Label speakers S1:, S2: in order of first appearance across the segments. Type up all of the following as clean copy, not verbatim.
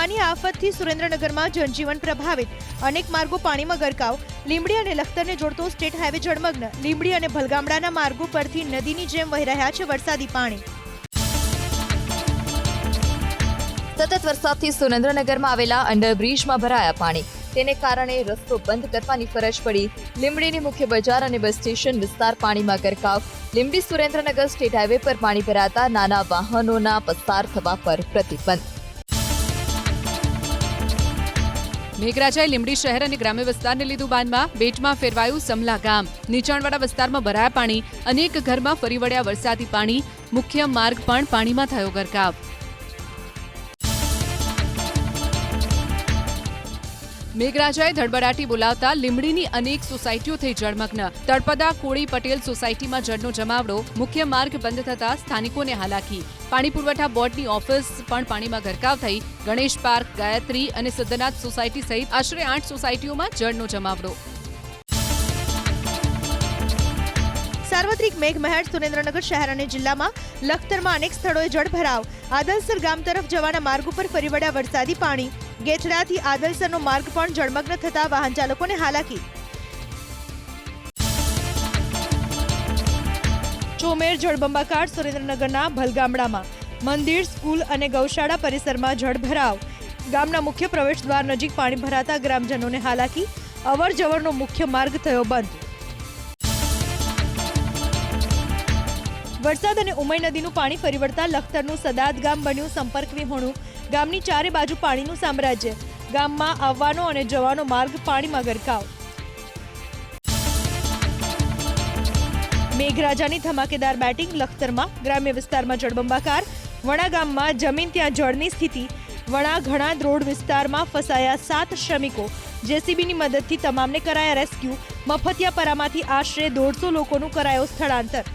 S1: હવાની આફતથી સુરેન્દ્રનગરમાં જનજીવન પ્રભાવિત, અનેક માર્ગો પાણીમાં ગરકાવ. લીંબડી અને લખતરને જોડતો સ્ટેટ હાઈવે જળમગ્ન. લીંબડી અને ભલગામડાના માર્ગો પરથી નદીની જેમ વહી રહ્યા છે વરસાદી પાણી.
S2: સતત વરસાદથી સુરેન્દ્રનગરમાં આવેલા અંડરબ્રિજમાં ભરાયા પાણી. તેને કારણે રસ્તો બંધ કરવાની ફરજ પડી. લીંબડીની મુખ્ય બજાર અને બસ સ્ટેશન વિસ્તાર પાણીમાં ગરકાવ. લીંબડી સુરેન્દ્રનગર સ્ટેટ હાઈવે પર પાણી ભરાતા નાના વાહનોના પસાર થવા પર પ્રતિબંધ.
S3: મેઘરાજાએ લીંબડી શહેર અને ગ્રામ્ય વિસ્તારને લીધું બાંધમાં. બેટમાં ફેરવાયું સમલા ગામ. નીચાણવાળા વિસ્તારમાં ભરાયા પાણી. અનેક ઘરમાં ફરી વળ્યા વરસાદી પાણી. મુખ્ય માર્ગ પણ પાણીમાં થયો ગરકાવ. મેઘરાજાએ ધડબડાટી બોલાવતા લીંબડીની અનેક સોસાયટીઓ થઈ જળમગ્ન. તળપદા કોળી પટેલ સોસાયટીમાં જળનો જમાવડો. મુખ્ય માર્ગ બંધ થતા સ્થાનિકોને હાલાકી. પાણી પુરવઠા બોર્ડની ઓફિસ પણ પાણીમાં ગરકાવ થઈ. ગણેશ પાર્ક, ગાયત્રી અને સિદ્ધનાથ સોસાયટી સહિત આશરે 8 સોસાયટીઓમાં જળનો જમાવડો.
S1: સાર્વત્રિક મેઘમહેર સુરેન્દ્રનગર શહેર અને જિલ્લામાં. લખતરમાં અનેક સ્થળોએ જળભરાવ. આદલસર ગામ તરફ જવાના માર્ગ ઉપર ફરી વળ્યા વરસાદી પાણી. ગેથડાથી આદલસરનો માર્ગ પણ જળમગ્ન થતા વાહન ચાલકોને હાલાકી. ચોમેર જળબંબાકાર સુરેન્દ્રનગરના ભલગામડામાં. મંદિર, સ્કૂલ અને ગૌશાળા પરિસરમાં જળભરાવ. ગામના મુખ્ય પ્રવેશદ્વાર નજીક પાણી ભરાતા ગ્રામજનોને હાલાકી. અવર જવરનો મુખ્ય માર્ગ થયો બંધ. વરસાદ અને ઉમઈ નદીનું પાણી ફરી વળતા લખતરનું સદાદ ગામ બન્યું સંપર્ક વિહોણું. ગામની ચારે બાજુ પાણીનું સામ્રાજ્ય. ગામમાં આવવાનો અને જવાનો માર્ગ પાણીમાં ગરકાવ. મેઘરાજાની ધમાકેદાર બેટિંગ લખતરમાં. ગ્રામ્ય વિસ્તારમાં જળબંબાકાર. વણા ગામમાં જમીન ત્યાં જળની સ્થિતિ. વણા ઘણાદ રોડ વિસ્તારમાં ફસાયા 7 શ્રમિકો. જેસીબીની મદદથી તમામને કરાયા રેસ્ક્યુ. મફતિયાપરામાંથી આશરે 150 લોકોનું કરાયો સ્થળાંતર.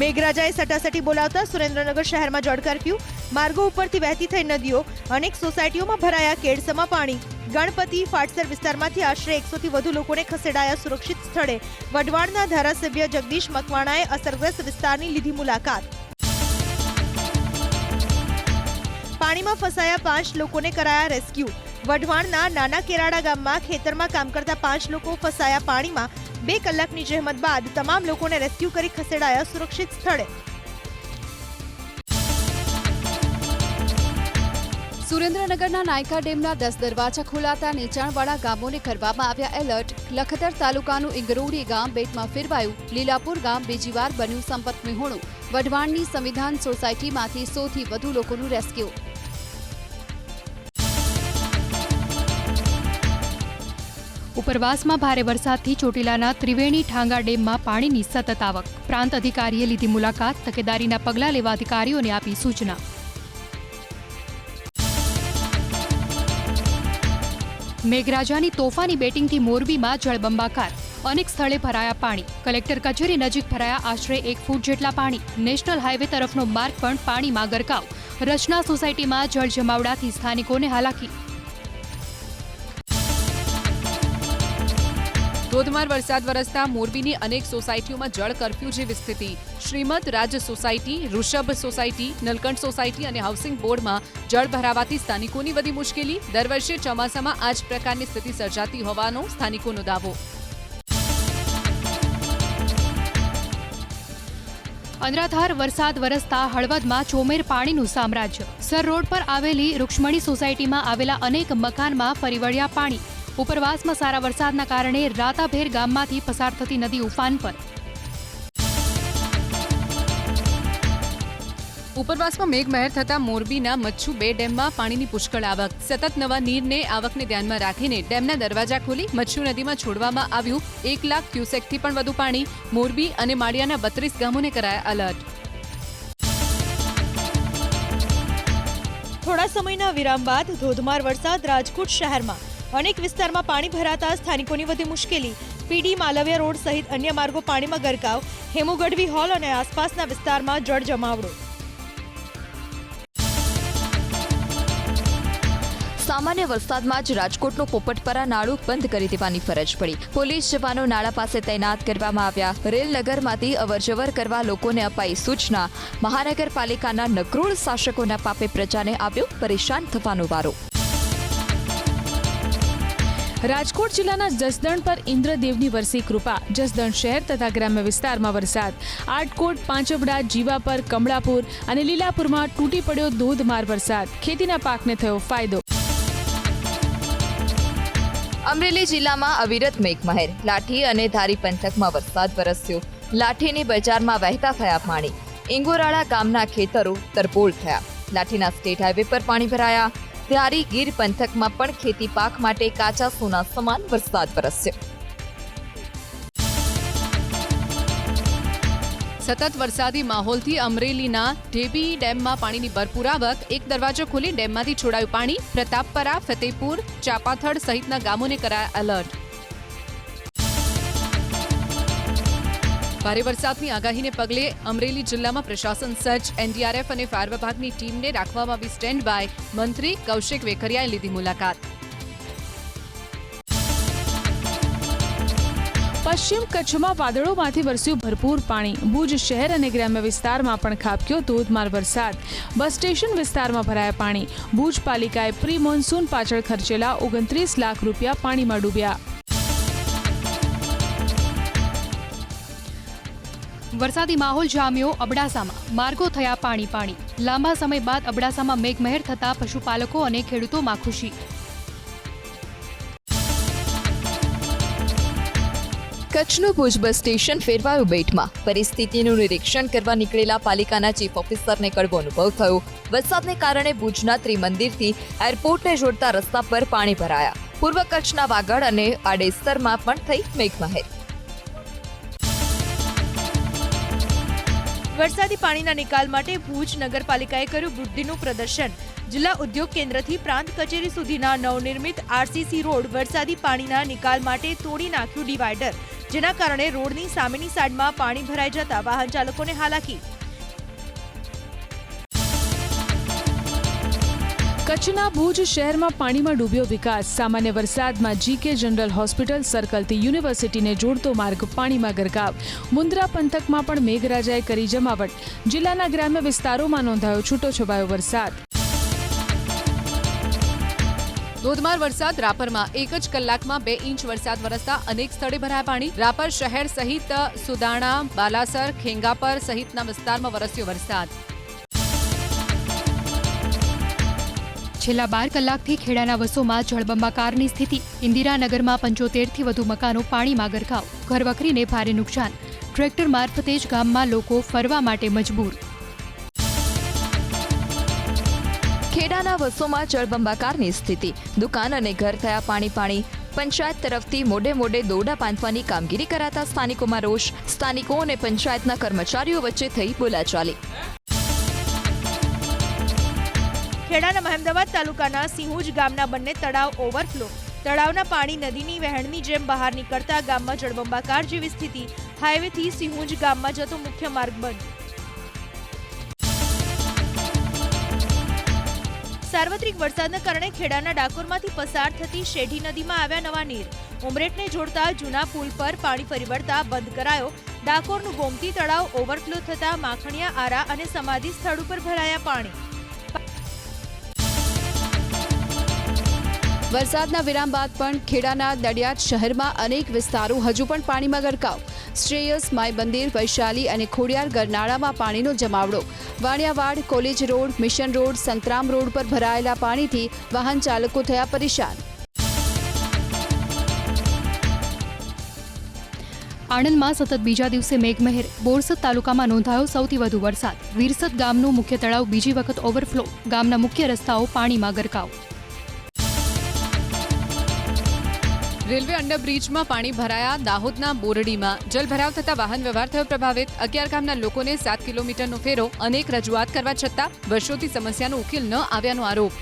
S1: મેઘરાજાએ સટાસટી બોલાવતા સુરેન્દ્રનગર શહેરમાં જળ કરફ્યુ. માર્ગો ઉપરથી વહેતી થઈ નદીઓ. અનેક સોસાયટીઓમાં ભરાયા કેડસમાં પાણી. ગણપતિ ફાટસર વિસ્તારમાંથી આશરે 100 થી વધુ લોકોને ખસેડાયા સુરક્ષિત સ્થળે. વઢવાણના ધારાસભ્ય જગદીશ મકવાણાએ અસરગ્રસ્ત વિસ્તારની લીધી મુલાકાત. પાણીમાં ફસાયા 5 લોકોને કરાયા રેસ્ક્યુ. વઢવાણના નાના કેરાડા ગામમાં ખેતરમાં કામ કરતા 5 લોકો ફસાયા પાણીમાં. 2 કલાકની જહેમત બાદ તમામ લોકોને રેસ્ક્યુ કરી ખસેડાયા સુરક્ષિત સ્થળે.
S4: સુરેન્દ્રનગરના નાયકા ડેમના 10 દરવાજા ખોલાતા નીચાણવાળા ગામોને કરવામાં આવ્યા એલર્ટ. લખતર તાલુકાનું ઇંગરોડી ગામ બેટમાં ફેરવાયું. લીલાપુર ગામ બીજી વાર બન્યું સંપર્ક વિહોણું. વઢવાણની સંવિધાન સોસાયટીમાંથી 100 થી વધુ લોકોનું રેસ્ક્યુ.
S5: ઉપરવાસમાં ભારે વરસાદથી ચોટીલાના ત્રિવેણી ઠાંગા ડેમમાં પાણીની સતત આવક. પ્રાંત અધિકારીએ લીધી મુલાકાત. તકેદારીના પગલાં લેવા અધિકારીઓને આપી સૂચના. મેઘરાજાની તોફાની બેટિંગથી મોરબીમાં જળબંબાકાર. અનેક સ્થળે ભરાયા પાણી. કલેક્ટર કચેરી નજીક ભરાયા આશરે 1 ફૂટ જેટલા પાણી. નેશનલ હાઈવે તરફનો માર્ગ પણ પાણીમાં ગરકાવ. રચના સોસાયટીમાં જળ જમાવડાથી સ્થાનિકોને હાલાકી.
S3: ધોધમાર વરસાદ વરસતા મોરબીની અનેક સોસાયટીઓમાં જળ કરફ્યુ જેવી સ્થિતિ. શ્રીમદ રાજ સોસાયટી, ઋષભ સોસાયટી, નલકંઠ સોસાયટી અને હાઉસિંગ બોર્ડમાં જળ ભરાવાથી સ્થાનિકોની વધી મુશ્કેલી. દર વર્ષે ચોમાસામાં આ જ પ્રકારની સ્થિતિ સર્જાતી હોવાનો સ્થાનિકોનો દાવો.
S5: અનરાધાર વરસાદ વરસતા હળવદમાં ચોમેર પાણીનું સામ્રાજ્ય. સર રોડ પર આવેલી રૂક્ષ્મણી સોસાયટીમાં આવેલા અનેક મકાનમાં ફરી વળ્યા પાણી. ઉપરવાસમાં સારા વરસાદના કારણે રાતાભેર ગામમાંથી પસાર થતી નદી ઉફાન પર.
S3: ઉપરવાસમાં મેઘમહેર થતા મોરબીના મચ્છુ 2 ડેમમાં પાણીની પુષ્કળ આવક. સતત નવા નીરને આવકને ધ્યાનમાં રાખીને ડેમના દરવાજા ખોલી મચ્છુ નદીમાં છોડવામાં આવ્યું 1 લાખ ક્યુસેકથી પણ વધુ પાણી. મોરબી અને માળિયાના 32 ગામોને કરાયા એલર્ટ.
S1: થોડા સમયના વિરામ બાદ ધોધમાર વરસાદ રાજકોટ શહેરમાં. અનેક વિસ્તારમાં પાણી ભરાતા સ્થાનિકોની વધી મુશ્કેલી. પીડી માલવ્યા રોડ સહિત અન્ય માર્ગો પાણીમાં ગરકાવ. હેમુ ગઢવી હોલ અને આસપાસના વિસ્તારમાં જળ જમાવડો.
S2: સામાન્ય વરસાદમાં જ રાજકોટનું પોપટપરા નાળું બંધ કરી દેવાની ફરજ પડી. પોલીસ જવાનો નાળા પાસે તૈનાત કરવામાં આવ્યા. રેલનગરમાંથી અવરજવર કરવા લોકોને અપાઈ સૂચના. મહાનગરપાલિકાના નકરોડ શાસકોના પાપે પ્રજાને આવ્યો પરેશાન થવાનો વારો.
S6: રાજકોટ જિલ્લાના જસદણ પર ઇન્દ્રદેવની વરસી કૃપા. જસદણ શહેર તથા ગ્રામ્ય વિસ્તારમાં વરસાદ. આટકોટ, પાંચબડા, જીવાપર, કમળાપુર અને લીલાપુરમાં તૂટી પડ્યો ધોધમાર વરસાદ. ખેતીના પાકને થયો ફાયદો.
S2: અમરેલી જિલ્લામાં અવિરત મેઘમહેર. લાઠી અને ધારી પંથકમાં વરસાદ વરસ્યો. લાઠીની બજારમાં વહેતા થયા પાણી. ઇંગોરાળા ગામના ખેતરો તરબોળ થયા. લાઠીના સ્ટેટ હાઈવે પર પાણી ભરાયા. ધારી ગીર પંથકમાં પણ ખેતી પાક માટે કાચા સોના સમાન વરસાદ વરસ્યો.
S3: સતત વરસાદી માહોલથી અમરેલીના ઢેબી ડેમમાં પાણીની ભરપૂર આવક. એક દરવાજો ખોલી ડેમમાંથી છોડાયું પાણી. પ્રતાપપરા, ફતેપુર, ચાપાથડ સહિતના ગામોને કરાયા એલર્ટ. ભારે વરસાદની આગાહીને પગલે અમરેલી જિલ્લામાં પ્રશાસન સજ્જ. એનડીઆરએફ અને ફાયર વિભાગની ટીમને રાખવામાં આવી સ્ટેન્ડ બાય. મંત્રી કૌશિક વેકરિયાએ લીધી મુલાકાત.
S6: પશ્ચિમ કચ્છમાં વાદળોમાંથી વરસ્યું ભરપૂર પાણી. ભુજ શહેર અને ગ્રામ્ય વિસ્તારમાં પણ ખાબક્યો ધોધમાર વરસાદ. બસ સ્ટેશન વિસ્તારમાં ભરાયા પાણી. ભુજ પાલિકાએ પ્રી મોન્સૂન પાછળ ખર્ચેલા 29 લાખ રૂપિયા પાણીમાં ડૂબ્યા.
S5: વરસાદી માહોલ જામ્યો અબડાસામાં. માર્ગો થયા પાણી. લાંબા સમય બાદ અબડાસામાં મેઘમહેર થતા પશુપાલકો અને ખેડૂતોમાં ખુશી.
S2: કચ્છનું ભુજ બસ સ્ટેશન ફેરવાયું બેટમાં. પરિસ્થિતિનું નિરીક્ષણ કરવા નીકળેલા પાલિકાના ચીફ ઓફિસરને કડવો અનુભવ થયો. વરસાદને કારણે ભુજના ત્રિમંદિરથી એરપોર્ટને જોડતા રસ્તા પર પાણી ભરાયા. પૂર્વ કચ્છના વાગડ અને આડેસરમાં પણ થઈ મેઘમહેર.
S1: વરસાદી પાણીના નિકાલ માટે ભુજ નગરપાલિકાએ કર્યું બુદ્ધિનું પ્રદર્શન. જિલ્લા ઉદ્યોગ કેન્દ્રથી પ્રાંત કચેરી સુધીના નવનિર્મિત આરસીસી રોડ વરસાદી પાણીના નિકાલ માટે તોડી નાખ્યું ડિવાઈડર, જેના કારણે રોડની સામેની સાઈડમાં પાણી ભરાઈ જતા વાહન ચાલકોને હાલાકી.
S6: કચ્છના ભુજ શહેરમાં પાણીમાં ડૂબ્યો વિકાસ. સામાન્ય વરસાદમાં જીકે જનરલ હોસ્પિટલ સર્કલથી યુનિવર્સિટીને જોડતો માર્ગ પાણીમાં ગરકાવ. મુન્દ્રા પંથકમાં પણ મેઘરાજાએ કરી જમાવટ. જિલ્લાના ગ્રામ્ય વિસ્તારોમાં નોંધાયો છૂટોછવાયો વરસાદ.
S3: ધોધમાર વરસાદ રાપરમાં. 1 જ કલાકમાં 2 ઇંચ વરસાદ વરસતા અનેક સ્થળે ભરાયા પાણી. રાપર શહેર સહિત સુદાણા, બાલાસર, ખેંગાપર સહિતના વિસ્તારમાં વરસ્યો વરસાદ.
S5: છેલ્લા 12 કલાકથી ખેડાના વસોમાં જળબંબાકારની સ્થિતિ. ઇન્દિરાનગરમાં 75થી વધુ મકાનો પાણીમાં ગરકાવ. ઘરવખરીને ભારે નુકસાન. ટ્રેક્ટર મારફતે જ ગામમાં લોકો ફરવા માટે મજબૂર.
S2: ખેડાના વસોમાં જળબંબાકારની સ્થિતિ. દુકાન અને ઘર થયા પાણી. પંચાયત તરફથી મોડે દોરડા બાંધવાની કામગીરી કરાતા સ્થાનિકોમાં રોષ. સ્થાનિકો અને પંચાયતના કર્મચારીઓ વચ્ચે થઈ બોલાચાલી.
S1: ખેડાના મહેમદાવાદ તાલુકાના સિંહુજ ગામના બંને તળાવ ઓવરફ્લો. તળાવના પાણી નદીની વહેણની જેમ બહાર નીકળતા ગામમાં જળબંબાકાર જેવી સ્થિતિ. હાઈવેથી સિંહુજ ગામમાં જતો મુખ્ય માર્ગ બંધ. સાર્વત્રિક વરસાદના કારણે ખેડાના ડાકોરમાંથી પસાર થતી શેઢી નદીમાં આવ્યા નવા નીર. ઉમરેઠને જોડતા જૂના પુલ પર પાણી ફરી વળતા બંધ કરાયો. ડાકોરનું ગોમતી તળાવ ઓવરફ્લો થતા માખણિયા આરા અને સમાધિ સ્થળ ઉપર ભરાયા પાણી.
S4: વરસાદના વિરામ બાદ પણ ખેડાના દડિયાદ શહેરમાં અનેક વિસ્તારો હજુ પણ પાણીમાં ગરકાવ. શ્રેયસ, માય મંદિર, વૈશાલી અને ખોડિયાર ગરનાળામાં પાણીનો જમાવડો. Vaniyavad, college road, mission road, Santram road પર ભરાયેલા પાણીથી વાહન ચાલકો થયા પરેશાન.
S5: આણંદમાં સતત બીજા દિવસે મેઘમહેર. બોરસદ તાલુકામાં નોંધાયો સૌથી વધુ વરસાદ. વીરસદ ગામનું મુખ્ય તળાવ બીજી વખત ઓવરફ્લો. ગામના મુખ્ય રસ્તાઓ પાણીમાં ગરકાવ.
S3: રેલવે અંડરબ્રિજમાં પાણી ભરાયા. દાહોદના બોરડીમાં જલભરાવ થતા વાહન વ્યવહાર થયો પ્રભાવિત. 11 ગામના લોકોને 7 કિલોમીટરનો ફેરો. અનેક રજૂઆત કરવા છતાં વર્ષોથી સમસ્યાનો ઉકેલ ન આવ્યાનો આરોપ.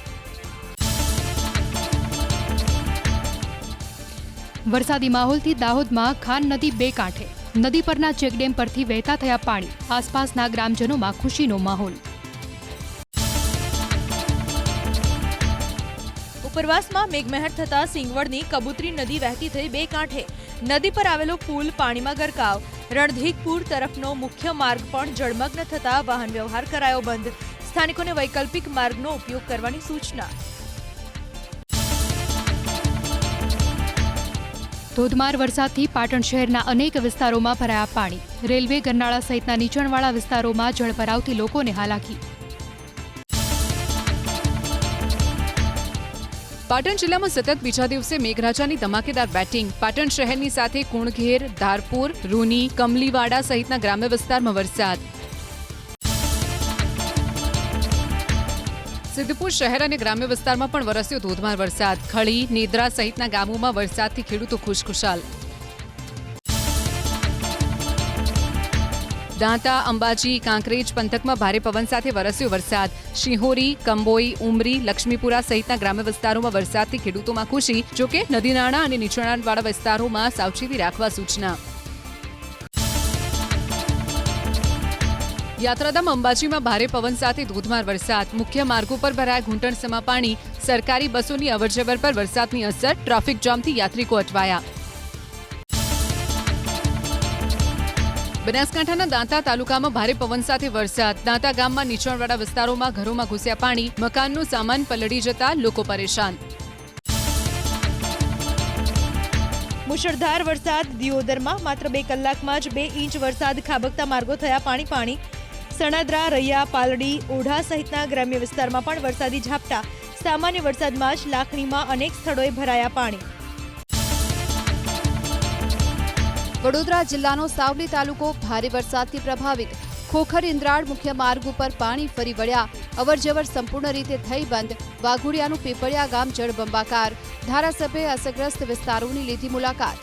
S5: વરસાદી માહોલથી દાહોદમાં ખાન નદી 2 કાંઠે. નદી પરના ચેકડેમ પરથી વહેતા થયા પાણી. આસપાસના ગ્રામજનોમાં ખુશીનો માહોલ.
S1: ઉપરવાસમાં મેઘમહેર થતા સિંગવડની કબૂતરી નદી વહેતી થઈ બે કાંઠે. નદી પર આવેલો પુલ પાણીમાં ગરકાવ. રણધીકપુર તરફનો મુખ્ય માર્ગ પણ જળમગ્ન થતા વાહન વ્યવહાર કરાયો બંધ. સ્થાનિકોને વૈકલ્પિક માર્ગનો ઉપયોગ કરવાની સૂચના.
S5: ધોધમાર વરસાદથી પાટણ શહેરના અનેક વિસ્તારોમાં ભરાયા પાણી. રેલવે ગરનાળા સહિતના નીચાણવાળા વિસ્તારોમાં જળભરાવથી લોકોને હાલાકી.
S3: પાટણ જિલ્લામાં સતત બીજા દિવસે મેઘરાજાની ધમાકેદાર બેટિંગ. પાટણ શહેરની સાથે કુણઘેર, ધારપુર, રૂની, કમલીવાડા સહિતના ગ્રામ્ય વિસ્તારમાં વરસાદ. સિદ્ધપુર શહેર અને ગ્રામ્ય વિસ્તારમાં પણ વરસ્યો ધોધમાર વરસાદ. ખળી, નેદરા સહિતના ગામોમાં વરસાદથી ખેડૂતો ખુશખુશાલ. દાંતા, અંબાજી, કાંકરેજ પંથકમાં ભારે પવન સાથે વરસ્યો વરસાદ. શિહોરી, કંબોઈ, ઉમરી, લક્ષ્મીપુરા સહિતના ગ્રામ્ય વિસ્તારોમાં વરસાદથી ખેડૂતોમાં ખુશી. જોકે નદી નાળા અને નીચાણવાળા વિસ્તારોમાં સાવચેતી રાખવા સૂચના. યાત્રાધામ અંબાજીમાં ભારે પવન સાથે ધોધમાર વરસાદ. મુખ્ય માર્ગો પર ભરાયા ઘૂંટણસમા પાણી. સરકારી બસોની અવરજવર પર વરસાદની અસર. ટ્રાફિક જામથી યાત્રિકો અટવાયા. બનાસકાંઠાના દાંતા તાલુકામાં ભારે પવન સાથે વરસાદ. દાંતા ગામમાં નીચાણવાળા વિસ્તારોમાં ઘરોમાં ઘૂસ્યા પાણી. મકાનનો સામાન પલળી જતા લોકો પરેશાન.
S1: મુશળધાર વરસાદ. દિયોદરમાં માત્ર 2 કલાકમાં જ 2 ઇંચ વરસાદ ખાબકતા માર્ગો થયા પાણી. સણાદરા, રૈયા, પાલડી, ઓઢા સહિતના ગ્રામ્ય વિસ્તારમાં પણ વરસાદી ઝાપટા. સામાન્ય વરસાદમાં જ લાખણીમાં અનેક સ્થળોએ ભરાયા પાણી.
S4: વડોદરા જિલ્લાનો સાવલી તાલુકો ભારે વરસાદથી પ્રભાવિત. ખોખર ઇન્દ્રાળ મુખ્ય માર્ગ ઉપર પાણી ફરી વળ્યા. અવરજવર સંપૂર્ણ રીતે થઈ બંધ. વાઘોડિયાનું પીપળિયા ગામ જળબંબાકાર. ધારાસભ્યે અસરગ્રસ્ત વિસ્તારોની લીધી મુલાકાત.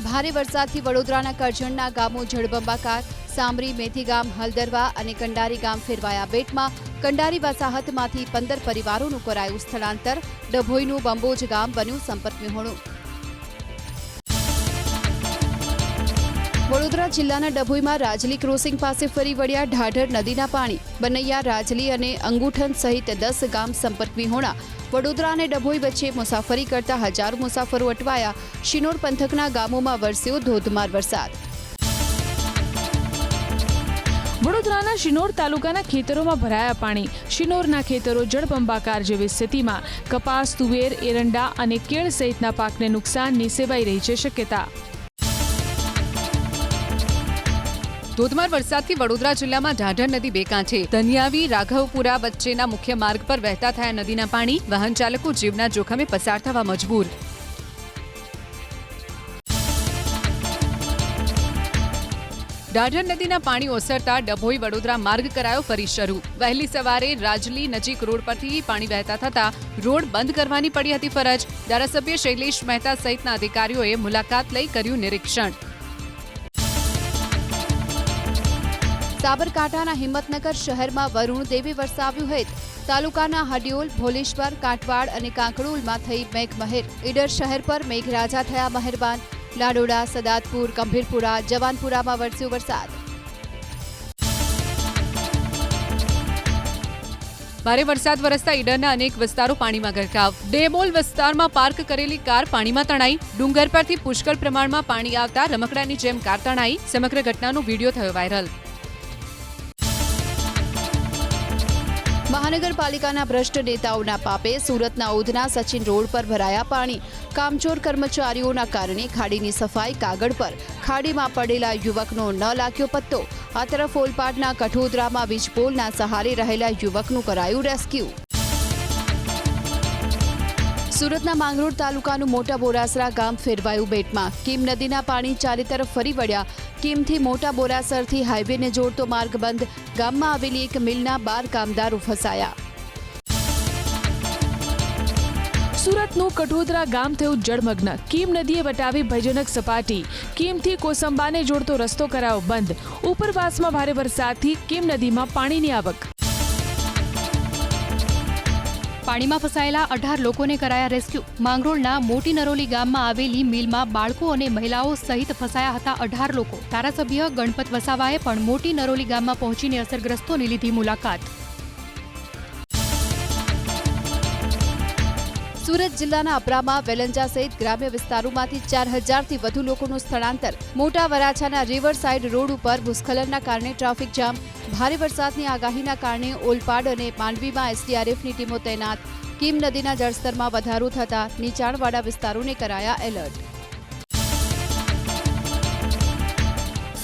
S4: ભારે વરસાદથી વડોદરાના કરજણના ગામો જળબંબાકાર. સામરી, મેથીગામ, હલદરવા અને કંડારી ગામ ફેરવાયા બેટમાં. કંડારી વસાહતમાંથી 15 પરિવારોનું કરાયું સ્થળાંતર. ડભોઈનું બંબોજ ગામ બન્યું સંપર્ક વિહોણું. વડોદરા જિલ્લાના ડભોઈમાં રાજલી ક્રોસિંગ પાસે ફરી વળ્યા ઢાઢર નદીના પાણી. બનૈયા, રાજલી અને અંગુઠન સહિત 10 ગામ સંપર્ક વિહોણા. વડોદરા અને ડભોઈ વચ્ચે મુસાફરી કરતા હજારો મુસાફરો અટવાયા. શિનોર પંથકના ગામોમાં વરસ્યો ધોધમાર વરસાદ.
S6: વડોદરાના શિનોર તાલુકાના ખેતરોમાં ભરાયા પાણી. શિનોરના ખેતરો જળબંબાકાર જેવી સ્થિતિમાં. કપાસ, તુવેર, એરંડા અને કેળ સહિતના પાકને નુકસાનની સેવાઈ રહી છે શક્યતા.
S3: ધોધમાર વરસાદથી વડોદરા જિલ્લામાં ઢાઢર નદી બે કાંઠે. ધનિયાવી, રાઘવપુરા વચ્ચેના મુખ્ય માર્ગ પર વહેતા થયા નદીના પાણી. વાહન ચાલકો જીવના જોખમે પસાર થવા મજબૂર. ઢાઢર નદીના પાણી ઓસરતા ડભોઈ વડોદરા માર્ગ કરાયો ફરી શરૂ. વહેલી સવારે રાજલી નજીક રોડ પરથી પાણી વહેતા થતા રોડ બંધ કરવાની પડી હતી ફરજ. ધારાસભ્ય શૈલેષ મહેતા સહિતના અધિકારીઓએ મુલાકાત લઈ કર્યું નિરીક્ષણ.
S4: સાબરકાંઠાના હિંમતનગર શહેરમાં વરુણ દેવી વરસાવ્યું હેત. તાલુકાના હડિયોલ, ભોલેશ્વર, કાંઠવાડ અને કાંકડોલમાં થઈ મેઘમહેર. ઈડર શહેર પર મેઘરાજા થયા મહેરબાન. લાડોડા, સદાતપુર, ગંભીરપુરા, જવાનપુરામાં વરસ્યો વરસાદ.
S3: ભારે વરસાદ વરસતા ઈડરના અનેક વિસ્તારો પાણીમાં ગરકાવ. ડેમોલ વિસ્તારમાં પાર્ક કરેલી કાર પાણીમાં તણાઈ. ડુંગર પરથી પુષ્કળ પ્રમાણમાં પાણી આવતા રમકડાની જેમ કાર તણાઈ. સમગ્ર ઘટનાનો વિડીયો થયો વાયરલ.
S4: મહાનગરપાલિકાના ભ્રષ્ટ નેતાઓના પાપે સુરતના ઉધના સચિન રોડ પર ભરાયા પાણી. કામચોર કર્મચારીઓના કારણે ખાડીની સફાઈ કાગળ પર. ખાડીમાં પડેલા યુવકનો ન લાગ્યો પત્તો. આ તરફ ઓલપાડના કઠોદરામાં વીજપોલના સહારે રહેલા યુવકનું કરાયું રેસ્ક્યુ. સુરતના માંગરોળ તાલુકાનું મોટા બોરાસરા ગામ ફેરવાયું બેટમાં. કીમ નદીના પાણી ચારે તરફ ફરી વળ્યા. કીમથી મોટા બોરાસરથી હાઈવેને જોડતો માર્ગ બંધ. ગામમાં આવેલી એક મિલના 12 કામદારો ફસાયા.
S6: સુરતનું કઠોદરા ગામ થયું જળમગ્ન. કીમ નદીએ વટાવી ભયજનક સપાટી. કીમથી કોસંબાને જોડતો રસ્તો કરાયો બંધ. ઉપરવાસમાં ભારે વરસાદથી કીમ નદીમાં પાણીની આવક.
S5: પાણીમાં ફસાયેલા 18 લોકોને કરાયા રેસ્ક્યુ. માંગરોળના મોટી નરોલી ગામમાં આવેલી મિલમાં બાળકો અને મહિલાઓ સહિત ફસાયા હતા 18 લોકો. ધારાસભ્ય ગણપત વસાવાએ પણ મોટી નરોલી ગામમાં પહોંચીને અસરગ્રસ્તોની લીધી મુલાકાત.
S4: સુરત જિલ્લાના અપરામાં વેલંજા સહિત ગ્રામ્ય વિસ્તારોમાંથી 4000થી વધુ લોકોનું સ્થળાંતર. મોટા વરાછાના રિવર સાઇડ રોડ ઉપર ભૂસ્ખલનના કારણે ટ્રાફિક જામ. ભારે વરસાદની આગાહીના કારણે ઓલપાડ અને માંડવીમાં એસડીઆરએફની ટીમો તૈનાત. કીમ નદીના જળસ્તરમાં વધારો થતા નીચાણવાળા વિસ્તારોને કરાયા એલર્ટ.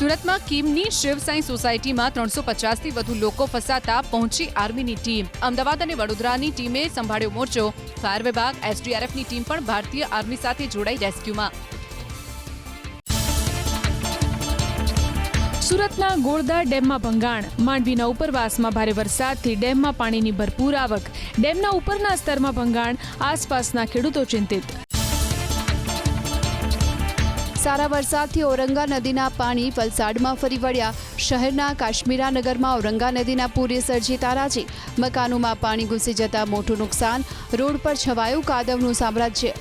S3: સુરતમાં કીમની શિવસાઈ સોસાયટીમાં 350થી વધુ લોકો ફસાતા પહોંચી આર્મીની ટીમ. અમદાવાદ અને વડોદરાની ટીમે સંભાળ્યો મોરચો. ફાયર વિભાગ, એસડીઆરએફની ટીમ પણ ભારતીય આર્મી સાથે જોડાઈ રેસ્ક્યુમાં.
S6: સુરતના ગોળદા ડેમમાં ભંગાણ. માંડવીના ઉપરવાસમાં ભારે વરસાદથી ડેમમાં પાણીની ભરપૂર આવક. ડેમના ઉપરના સ્તરમાં ભંગાણ. આસપાસના ખેડૂતો ચિંતિત.
S4: સારા વરસાદથી ઔરંગા નદીના પાણી વલસાડમાં ફરી વળ્યા. શહેરના કાશ્મીરા નગરમાં ઔરંગા નદીના પૂરે સર્જી તારાજી. મકાનોમાં પાણી ઘૂસી જતા મોટું નુકસાન. રોડ પર છવાયું કાદવનું સામ્રાજ્ય.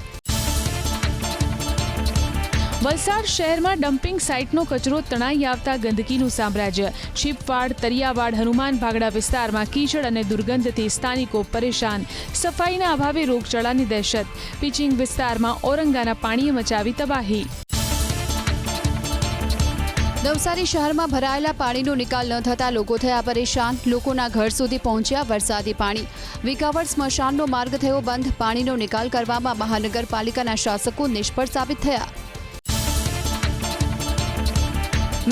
S6: વલસાડ શહેરમાં ડમ્પિંગ સાઇટનો કચરો તણાઈ આવતા ગંદકીનું સામ્રાજ્ય. શિપવાડ, તરિયાવાડ, હનુમાન ભાગડા વિસ્તારમાં કીચડ અને દુર્ગંધથી સ્થાનિકો પરેશાન. સફાઈના અભાવે રોગચાળાની દહેશત. પિચિંગ વિસ્તારમાં ઔરંગાના પાણીએ મચાવી તબાહી.
S4: નવસારી શહેરમાં ભરાયેલા પાણીનો નિકાલ ન થતા લોકો થયા પરેશાન. લોકોના ઘર સુધી પહોંચ્યા વરસાદી પાણી. વિકાવડ સ્મશાનનો માર્ગ થયો બંધ. પાણીનો નિકાલ કરવામાં મહાનગરપાલિકાના શાસકો નિષ્ફળ સાબિત થયા.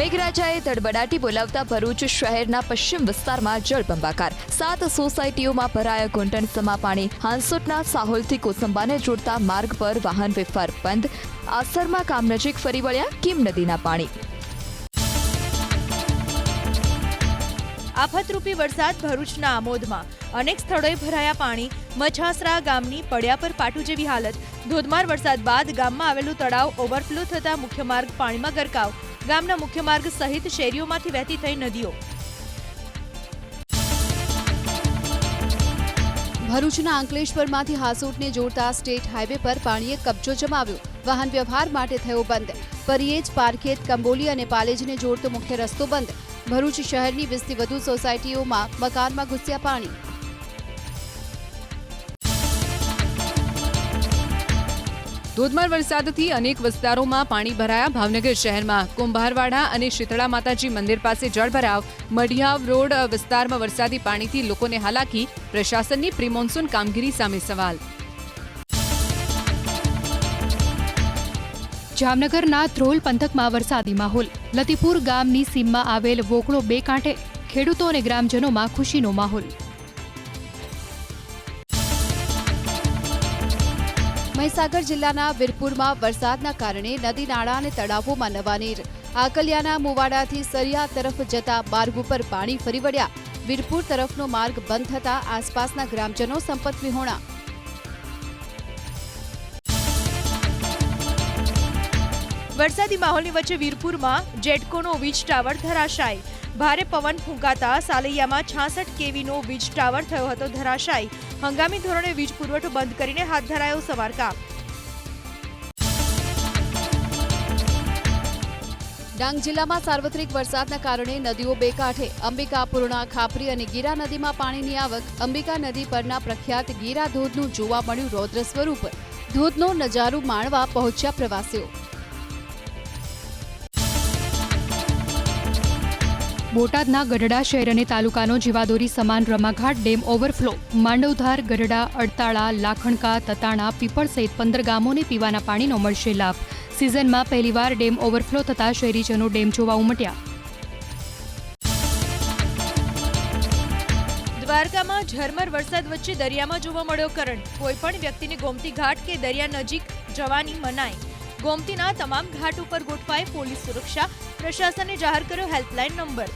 S2: મેઘરાજાએ તડબડાટી બોલાવતા ભરૂચ શહેરના પશ્ચિમ વિસ્તારમાં જળબંબાકાર. 7 સોસાયટીઓમાં ભરાયા ઘૂંટણસમા પાણી. હાંસોટના સાહોલથી કોસંબાને જોડતા માર્ગ પર વાહન વ્યવહાર બંધ. આસરમાં ગામ નજીક ફરી વળ્યા કીમ નદીના પાણી.
S1: આફતરૂપી વરસાદ ભરૂચના આમોદમાં. અનેક સ્થળોએ ભરાયા પાણી. મછાસરા ગામની પડ્યા પર પાટુ જેવી હાલત. ધોધમાર વરસાદ બાદ ગામમાં આવેલું તળાવ ઓવરફ્લો થતા મુખ્ય માર્ગ પાણીમાં ગરકાવ. ગામના મુખ્ય માર્ગ સહિત શેરીઓમાંથી વહેતી થઈ નદીઓ.
S4: ભરૂચના અંકલેશ્વરમાંથી હાસોટને જોડતા સ્ટેટ હાઈવે પર પાણીએ કબજો જમાવ્યો. વાહન વ્યવહાર માટે થયો બંધ. પરિયેજ, પારખેત, કંબોલી અને પાલેજને જોડતો મુખ્ય રસ્તો બંધ. ભરૂચ શહેરની 20થી વધુ સોસાયટીઓમાં મકાનમાં ઘૂસ્યા પાણી.
S3: ધોધમાર વરસાદથી અનેક વિસ્તારોમાં પાણી ભરાયા. ભાવનગર શહેરમાં કુંભારવાડા અને શીતળા માતાજી મંદિર પાસે જળભરાવ. મઢિયાવ રોડ વિસ્તારમાં વરસાદી પાણીથી લોકોને હાલાકી. પ્રશાસનની પ્રી મોન્સૂન કામગીરી સામે સવાલ.
S5: જામનગરના ધ્રોલ પંથકમાં વરસાદી માહોલ. લતીપુર ગામની સીમમાં આવેલ વોકળો 2 કાંઠે. ખેડૂતો અને ગ્રામજનોમાં ખુશીનો માહોલ.
S4: મહીસાગર જિલ્લાના વીરપુરમાં વરસાદના કારણે નદી નાળા અને તળાવોમાં નવા નીર. આકલિયાના મુવાડાથી સરિયા તરફ જતા માર્ગ ઉપર પાણી ફરી વળ્યા. વીરપુર તરફનો માર્ગ બંધ થતા આસપાસના ગ્રામજનો સંપત વિહોણા.
S1: વરસાદી માહોલની વચ્ચે વીરપુરમાં જેટકોનો વીજ ટાવર ધરાશાયી. ભારે પવન ફૂંકાતા સાલૈયામાં 66 કેવીનો વીજ ટાવર થયો હતો ધરાશાયી. હંગામી ધોરણે વીજ પુરવઠો બંધ કરીને હાથ ધરાયો સમારકામ.
S4: ડાંગ જિલ્લામાં સાર્વત્રિક વરસાદના કારણે નદીઓ 2 કાંઠે. અંબિકા, પૂર્ણા, ખાપરી અને ગીરા નદીમાં પાણીની આવક. અંબિકા નદી પરના પ્રખ્યાત ગીરા ધોધનું જોવા મળ્યું રૌદ્ર સ્વરૂપ. ધોધનો નજારો માણવા પહોંચ્યા પ્રવાસીઓ.
S5: બોટાદના ગઢડા શહેર અને તાલુકાનો જીવાદોરી સમાન રમાઘાટ ડેમ ઓવરફ્લો. માંડવધાર, ગઢડા, અડતાળા, લાખણકા, તતાણા, પીપળ સહિત 15 ગામોને પીવાના પાણીનો મળશે લાભ. સિઝનમાં પહેલીવાર ડેમ ઓવરફ્લો થતા શહેરીજનો ડેમ જોવા ઉમટ્યા.
S1: દ્વારકામાં ઝરમર વરસાદ વચ્ચે દરિયામાં જોવા મળ્યો કરંટ. કોઈપણ વ્યક્તિને ગોમતી ઘાટ કે દરિયા નજીક જવાની મનાઈ. ગોમતીના તમામ ઘાટ ઉપર ગોઠવાઈ પોલીસ સુરક્ષા. પ્રશાસને જાહેર કર્યો હેલ્પલાઇન નંબર.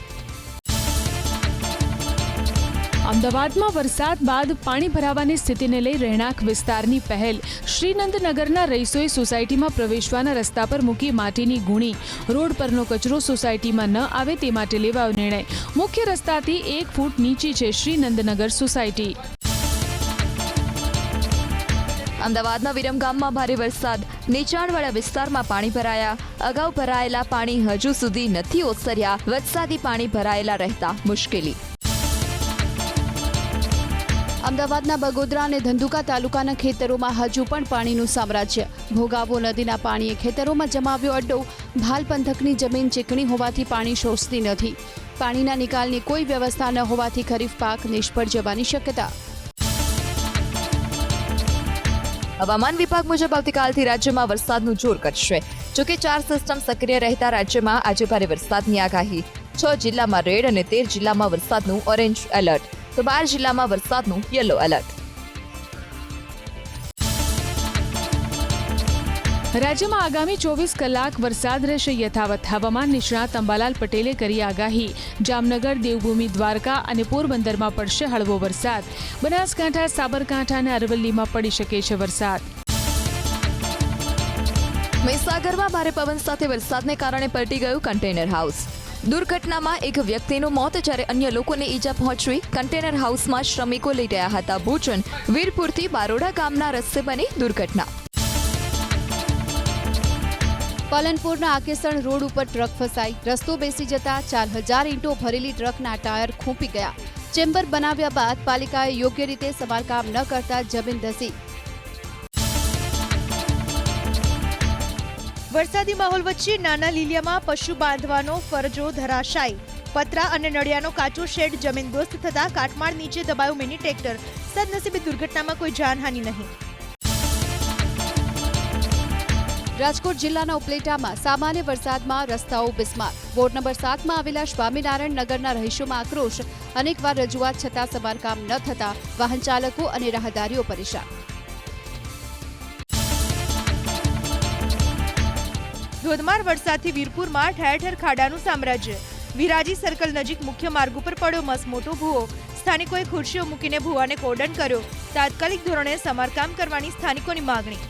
S6: અમદાવાદમાં વરસાદ બાદ પાણી ભરાવાની સ્થિતિને લઈ રહેણાંક વિસ્તારની પહેલ. શ્રીનંદનગરના રહીશોએ સોસાયટીમાં પ્રવેશવાના રસ્તા પર મૂકી માટીની ગુણી. રોડ પરનો કચરો સોસાયટીમાં ન આવે તે માટે લેવાયો નિર્ણય. મુખ્ય રસ્તાથી 1 ફૂટ નીચી છે શ્રીનંદનગર સોસાયટી.
S2: અમદાવાદના વિરમગામમાં ભારે વરસાદ. નીચાણવાળા વિસ્તારમાં પાણી ભરાયા. અગાઉ ભરાયેલા પાણી હજુ સુધી નથી ઓસર્યા. વરસાદી પાણી ભરાયેલા રહેતા મુશ્કેલી.
S4: અમદાવાદના બગોદરા અને ધંધુકા તાલુકાના ખેતરોમાં હજુ પણ પાણીનું સામ્રાજ્ય. ભોગાવો નદીના પાણીએ ખેતરોમાં જમાવ્યો અડ્ડો. ભાલ પંથકની જમીન ચીકણી હોવાથી પાણી શોષતી નથી. પાણીના નિકાલની કોઈ વ્યવસ્થા ન હોવાથી ખરીફ પાક નિષ્ફળ જવાની શક્યતા.
S2: હવામાન વિભાગ મુજબ આવતીકાલથી રાજ્યમાં વરસાદનું જોર ઘટશે. જોકે 4 સિસ્ટમ સક્રિય રહેતા રાજ્યમાં આજે ભારે વરસાદની આગાહી. 6 જિલ્લામાં રેડ અને 13 જિલ્લામાં વરસાદનું ઓરેન્જ એલર્ટ, તો 12 જિલ્લામાં વરસાદનું યલો એલર્ટ.
S6: રાજ્યમાં આગામી 24 કલાક વરસાદ રહેશે યથાવત. હવામાન નિષ્ણાત અંબાલાલ પટેલે કરી આગાહી. જામનગર, દેવભૂમિ, દ્વારકા અને પોરબંદરમાં પડશે હળવો વરસાદ. બનાસકાંઠા, સાબરકાંઠા અને અરવલ્લીમાં પડી શકે છે વરસાદ.
S2: મહીસાગરમાં ભારે પવન સાથે વરસાદને કારણે પલટી ગયું કન્ટેનર હાઉસ. દુર્ઘટનામાં એક વ્યક્તિનું મોત જ્યારે અન્ય લોકોને ઈજા પહોંચી. કન્ટેનર હાઉસમાં શ્રમિકો લઈ રહ્યા હતા ભોજન. વીરપુરથી બારોડા ગામના રસ્તે બની દુર્ઘટના.
S4: પાલનપુરના આકેસણ રોડ ઉપર ટ્રક ફસાઈ. રસ્તો બેસી જતા 4000 ઈંટો ભરેલી ટ્રકના ટાયર ખૂંપી ગયા. ચેમ્બર બનાવ્યા બાદ પાલિકાએ યોગ્ય રીતે સમારકામ ન કરતા જમીન ધસી.
S1: વરસાદી માહોલ વચ્ચે નાના લીલિયામાં પશુ બાંધવાનો ફરજો ધરાશાયી. પતરા અને નળિયાનો કાચો શેડ જમીનદોસ્ત થતા કાટમાળ નીચે દબાયું મિની ટ્રેક્ટર. સદનસીબે દુર્ઘટનામાં કોઈ જાનહાનિ નહીં.
S4: રાજકોટ જિલ્લાના ઉપલેટામાં સામાન્ય વરસાદમાં રસ્તાઓ બિસ્માર. વોર્ડ નંબર 7માં આવેલા સ્વામિનારાયણ નગરના રહીશોમાં આક્રોશ. અનેકવાર રજૂઆત છતાં સમારકામ ન થતા વાહન ચાલકો અને રાહદારીઓ પરેશાન.
S1: ધોધમાર વરસાદથી વીરપુરમાં ઠેર ઠેર ખાડાનું સામ્રાજ્ય. વિરાજી સર્કલ નજીક મુખ્ય માર્ગ ઉપર પડ્યો મસમોટો ભૂવો. સ્થાનિકોએ ખુરશીઓ મૂકીને ભૂવાને કોર્ડન કર્યો. તાત્કાલિક ધોરણે સમારકામ કરવાની સ્થાનિકોની માગણી.